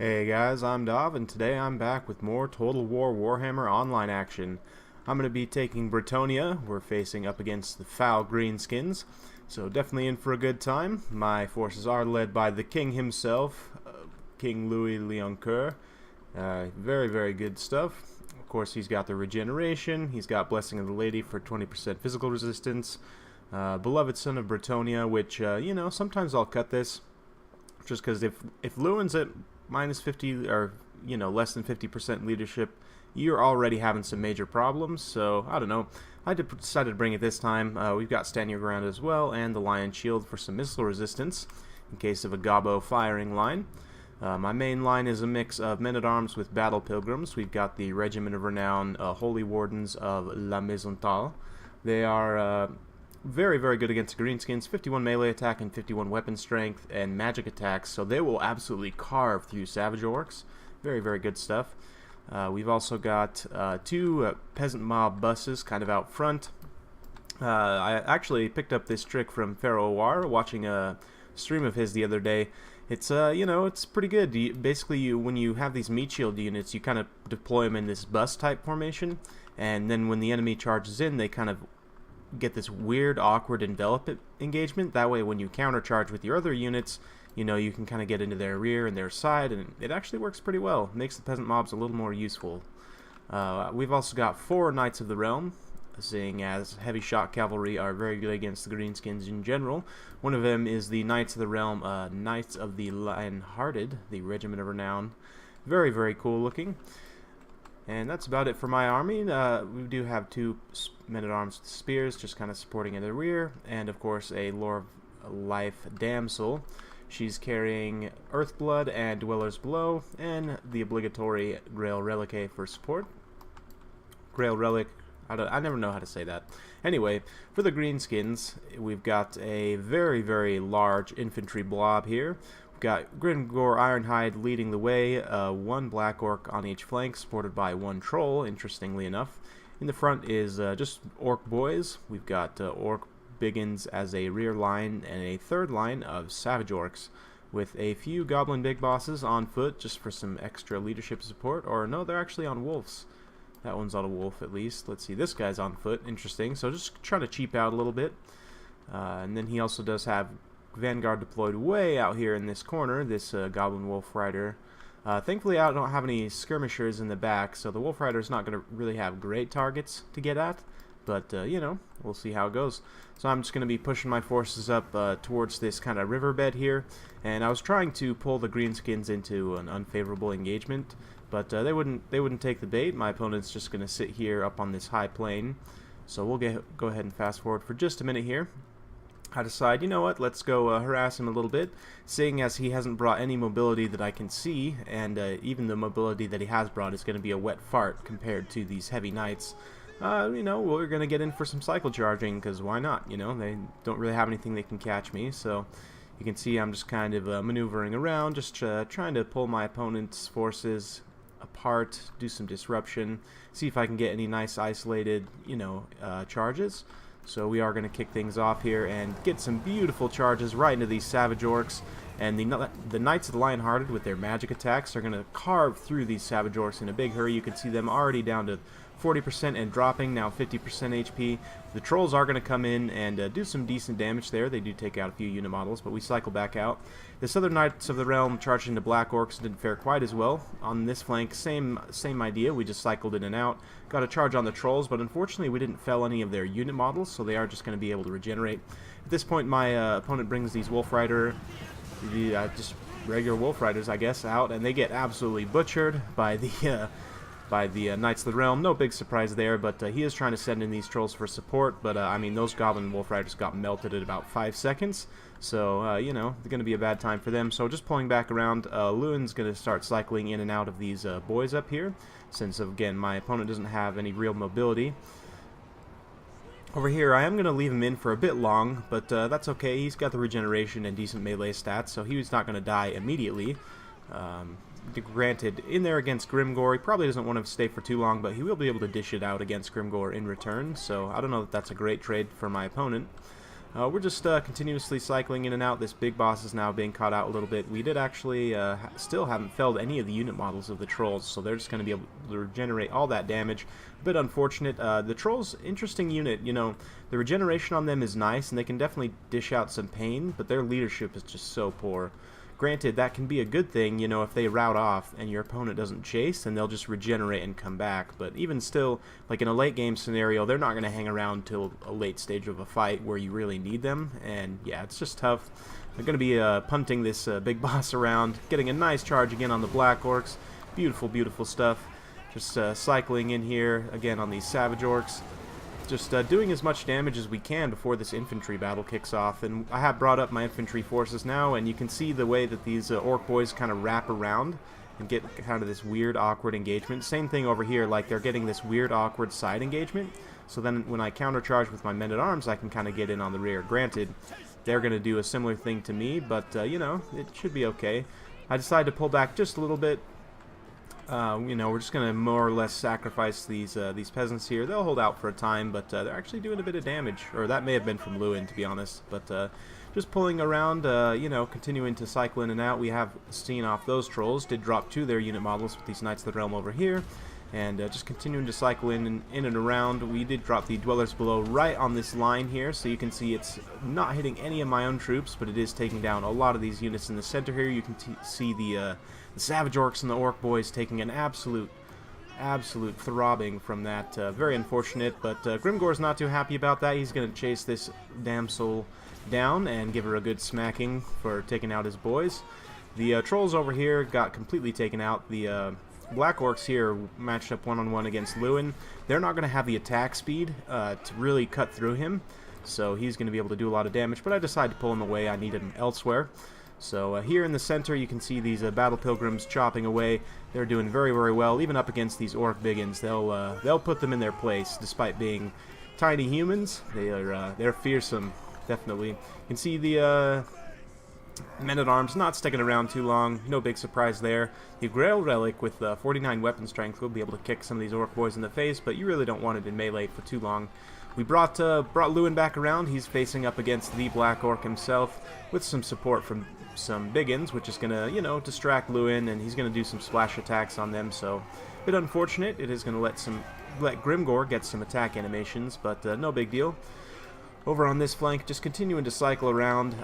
Hey guys, I'm Dov, and today I'm back with more Total War Warhammer Online action. I'm going to be taking Bretonnia. We're facing up against the foul Greenskins, so definitely in for a good time. My forces are led by the king himself, King Louen. Very, very good stuff. Of course, he's got the regeneration, he's got Blessing of the Lady for 20% physical resistance, Beloved Son of Bretonnia, which, sometimes I'll cut this, just because if Lowen's at minus 50 or less than 50% leadership, you're already having some major problems. So I don't know, I decided to bring it this time. We've got Stand Your Ground as well, and the Lion Shield for some missile resistance in case of a gobbo firing line. My main line is a mix of men-at-arms with battle pilgrims. We've got the Regiment of Renown, Holy Wardens of La Maisontal. They are very, very good against the Greenskins. 51 melee attack and 51 weapon strength and magic attacks, so they will absolutely carve through Savage Orcs. Very, very good stuff. We've also got two peasant mob buses kind of out front. I actually picked up this trick from Pharaoh War watching a stream of his the other day. It's it's pretty good. Basically, when you have these meat shield units, you kind of deploy them in this bus type formation, and then when the enemy charges in, they kind of get this weird, awkward envelop engagement. That way, when you countercharge with your other units, you can kind of get into their rear and their side, and it actually works pretty well. It makes the peasant mobs a little more useful. We've also got 4 Knights of the Realm, seeing as heavy shot cavalry are very good against the Greenskins in general. One of them is the Knights of the Realm, Knights of the Ironhide, the Regiment of Renown. Very, very cool looking. And that's about it for my army. We do have 2 men-at-arms with spears, just kind of supporting in the rear, and of course a Lore of Life Damsel. She's carrying Earthblood and Dwellers Below, and the obligatory Grail Relique for support. Grail Relic, I never know how to say that. Anyway, for the Greenskins, we've got a very, very large infantry blob here. Got Grimgor Ironhide leading the way, 1 Black Orc on each flank, supported by 1 Troll, interestingly enough. In the front is just Orc Boys. We've got Orc Biggins as a rear line, and a third line of Savage Orcs, with a few Goblin Big Bosses on foot, just for some extra leadership support. Or no, they're actually on wolves. That one's on a wolf, at least. Let's see, this guy's on foot. Interesting. So just trying to cheap out a little bit. And then he also does have Vanguard deployed way out here in this corner, this Goblin Wolf Rider. Thankfully, I don't have any skirmishers in the back, so the Wolf Rider is not going to really have great targets to get at, but, we'll see how it goes. So I'm just going to be pushing my forces up towards this kind of riverbed here, and I was trying to pull the Greenskins into an unfavorable engagement, but they wouldn't take the bait. My opponent's just going to sit here up on this high plain, so we'll go ahead and fast forward for just a minute here. I decide, you know what, let's go harass him a little bit, seeing as he hasn't brought any mobility that I can see, and even the mobility that he has brought is going to be a wet fart compared to these heavy knights. We're going to get in for some cycle charging, because why not? They don't really have anything that can catch me, so you can see I'm just kind of maneuvering around, just trying to pull my opponent's forces apart, do some disruption, see if I can get any nice isolated, charges. So we are going to kick things off here and get some beautiful charges right into these Savage Orcs. And the Knights of the Lionhearted with their magic attacks are going to carve through these Savage Orcs in a big hurry. You can see them already down to 40% and dropping, now 50% HP. The Trolls are going to come in and do some decent damage there. They do take out a few unit models, but we cycle back out. The Southern Knights of the Realm charged into Black Orcs didn't fare quite as well. On this flank, same idea. We just cycled in and out. Got a charge on the Trolls, but unfortunately we didn't fell any of their unit models, so they are just going to be able to regenerate. At this point, my opponent brings these Wolf Rider, just regular Wolf Riders, I guess, out, and they get absolutely butchered by the Knights of the Realm. No big surprise there, but he is trying to send in these Trolls for support, but those Goblin Wolf Riders got melted at about 5 seconds, so they're going to be a bad time for them. So just pulling back around, Louen's going to start cycling in and out of these boys up here, since again my opponent doesn't have any real mobility. Over here, I am going to leave him in for a bit long, but that's okay. He's got the regeneration and decent melee stats, so he's not going to die immediately. Granted, in there against Grimgor, he probably doesn't want to stay for too long, but he will be able to dish it out against Grimgor in return, so I don't know that that's a great trade for my opponent. We're just continuously cycling in and out. This big boss is now being caught out a little bit. We did actually still haven't felled any of the unit models of the trolls, so they're just going to be able to regenerate all that damage. A bit unfortunate. The trolls, interesting unit. You know, the regeneration on them is nice, and they can definitely dish out some pain, but their leadership is just so poor. Granted, that can be a good thing, you know, if they rout off and your opponent doesn't chase, then they'll just regenerate and come back. But even still, like in a late game scenario, they're not going to hang around till a late stage of a fight where you really need them. And yeah, it's just tough. They're going to be punting this big boss around, getting a nice charge again on the Black Orcs. Beautiful, beautiful stuff. Just cycling in here again on these Savage Orcs. Just doing as much damage as we can before this infantry battle kicks off. And I have brought up my infantry forces now, and you can see the way that these orc boys kind of wrap around and get kind of this weird, awkward engagement. Same thing over here, like they're getting this weird, awkward side engagement. So then when I countercharge with my men-at-arms, I can kind of get in on the rear. Granted, they're going to do a similar thing to me, but, you know, it should be okay. I decided to pull back just a little bit. You know, we're just going to more or less sacrifice these peasants here. They'll hold out for a time, but they're actually doing a bit of damage. Or that may have been from Louen, to be honest. But just pulling around, you know, continuing to cycle in and out. We have seen off those trolls. Did drop 2 their unit models with these Knights of the Realm over here. And just continuing to cycle in and around. We did drop the Dwellers Below right on this line here, so you can see it's not hitting any of my own troops, but it is taking down a lot of these units in the center here. You can see the Savage Orcs and the Orc Boys taking an absolute throbbing from that. Very unfortunate, but Grimgor's not too happy about that. He's going to chase this damsel down and give her a good smacking for taking out his boys. The trolls over here got completely taken out. The Black Orcs here matched up one-on-one against Louen. They're not going to have the attack speed to really cut through him, so he's going to be able to do a lot of damage, but I decided to pull him away. I need him elsewhere. So here in the center you can see these Battle Pilgrims chopping away. They're doing very, very well, even up against these Orc Biggins. They'll put them in their place, despite being tiny humans. They're fearsome, definitely. You can see the Men-at-Arms not sticking around too long, no big surprise there. The Grail Relic with 49 weapon strength will be able to kick some of these Orc Boys in the face, but you really don't want it in melee for too long. We brought Louen back around. He's facing up against the Black Orc himself with some support from some Biggins, which is going to, you know, distract Louen, and he's going to do some splash attacks on them, so a bit unfortunate. It is going to let Grimgor get some attack animations, but no big deal. Over on this flank, just continuing to cycle around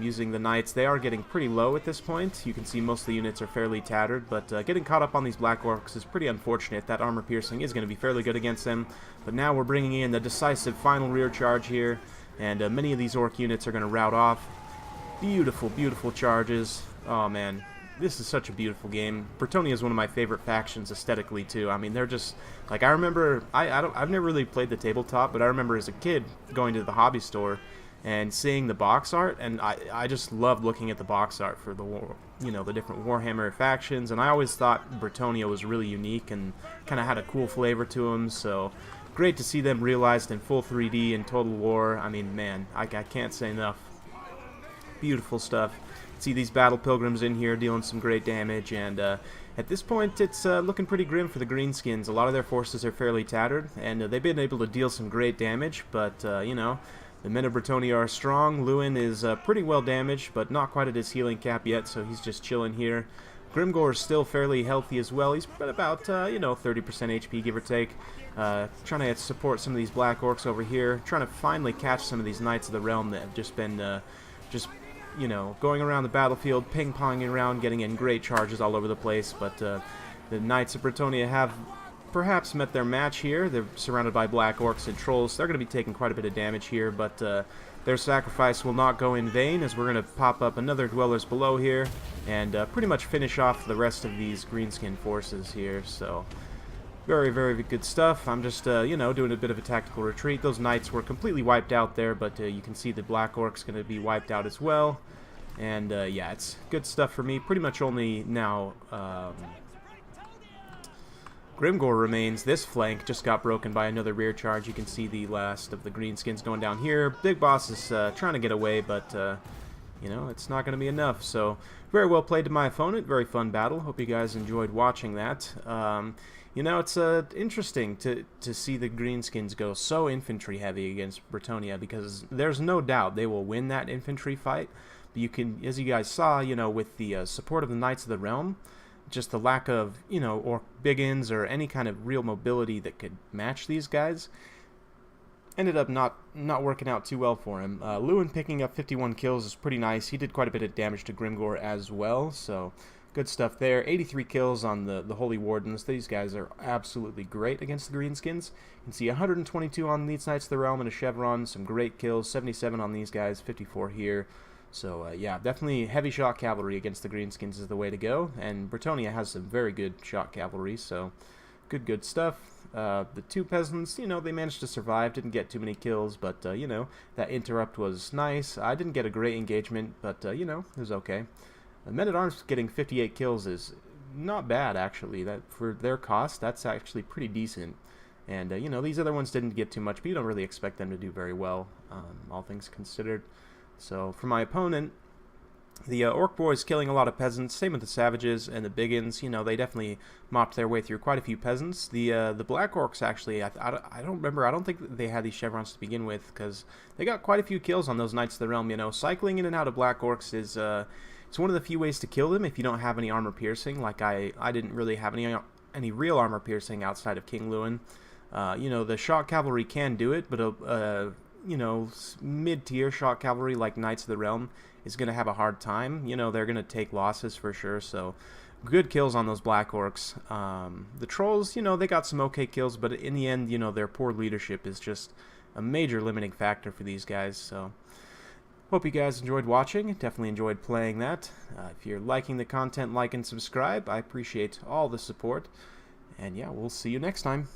using the Knights. They are getting pretty low at this point. You can see most of the units are fairly tattered, but getting caught up on these Black Orcs is pretty unfortunate. That armor piercing is going to be fairly good against them, but now we're bringing in the decisive final rear charge here, and many of these Orc units are going to rout off. Beautiful, beautiful charges. Oh man, this is such a beautiful game. Bretonnia is one of my favorite factions aesthetically too. I mean, they're just like, I remember I've never really played the tabletop, but I remember as a kid going to the hobby store and seeing the box art, and I just loved looking at the box art for the the different Warhammer factions, and I always thought Bretonnia was really unique and kind of had a cool flavor to them. So great to see them realized in full 3D in Total War. I mean, man, I can't say enough. Beautiful stuff. See these Battle Pilgrims in here dealing some great damage, and at this point it's looking pretty grim for the Greenskins. A lot of their forces are fairly tattered, and they've been able to deal some great damage, but you know, the men of Bretonnia are strong. Louen is pretty well damaged, but not quite at his healing cap yet, so he's just chilling here. Grimgor is still fairly healthy as well. He's got about 30% HP, give or take. Trying to support some of these Black Orcs over here, trying to finally catch some of these Knights of the Realm that have just been going around the battlefield, ping-ponging around, getting in great charges all over the place, but the Knights of Bretonnia have perhaps met their match here. They're surrounded by Black Orcs and Trolls. They're going to be taking quite a bit of damage here, but their sacrifice will not go in vain, as we're going to pop up another Dwellers Below here and pretty much finish off the rest of these Greenskin forces here. So very, very good stuff. I'm just, doing a bit of a tactical retreat. Those Knights were completely wiped out there, but you can see the Black Orc's going to be wiped out as well. And, yeah, it's good stuff for me. Pretty much only now Grimgor remains. This flank just got broken by another rear charge. You can see the last of the Greenskins going down here. Big Boss is trying to get away, but you know, it's not going to be enough. So, very well played to my opponent. Very fun battle. Hope you guys enjoyed watching that. You know, it's interesting to see the Greenskins go so infantry heavy against Bretonnia, because there's no doubt they will win that infantry fight. But you can, as you guys saw, you know, with the support of the Knights of the Realm, just the lack of, you know, or biggins or any kind of real mobility that could match these guys, ended up not working out too well for him. Louen picking up 51 kills is pretty nice. He did quite a bit of damage to Grimgor as well, so good stuff there. 83 kills on the Holy Wardens. These guys are absolutely great against the Greenskins. You can see 122 on these Knights of the Realm and a Chevron. Some great kills. 77 on these guys, 54 here. So, yeah, definitely heavy shock cavalry against the Greenskins is the way to go. And Bretonnia has some very good shock cavalry, so good stuff. The two peasants, you know, they managed to survive, didn't get too many kills, but, you know, that interrupt was nice. I didn't get a great engagement, but, you know, it was okay. The men-at-arms getting 58 kills is not bad, actually. That for their cost, that's actually pretty decent. And, you know, these other ones didn't get too much, but you don't really expect them to do very well, all things considered. So, for my opponent, the Orc boys killing a lot of peasants, same with the Savages and the Biggins. You know, they definitely mopped their way through quite a few peasants. The Black Orcs, actually, I don't remember, I don't think they had these chevrons to begin with, because they got quite a few kills on those Knights of the Realm, you know. Cycling in and out of Black Orcs is, it's one of the few ways to kill them if you don't have any armor piercing. Like, I didn't really have any real armor piercing outside of King Louen. You know, the shock cavalry can do it, but you know, mid-tier shock cavalry like Knights of the Realm is going to have a hard time. You know, they're going to take losses for sure, so good kills on those Black Orcs. The Trolls, you know, they got some okay kills, but in the end, you know, their poor leadership is just a major limiting factor for these guys, so hope you guys enjoyed watching. Definitely enjoyed playing that. If you're liking the content, like and subscribe. I appreciate all the support, and yeah, we'll see you next time.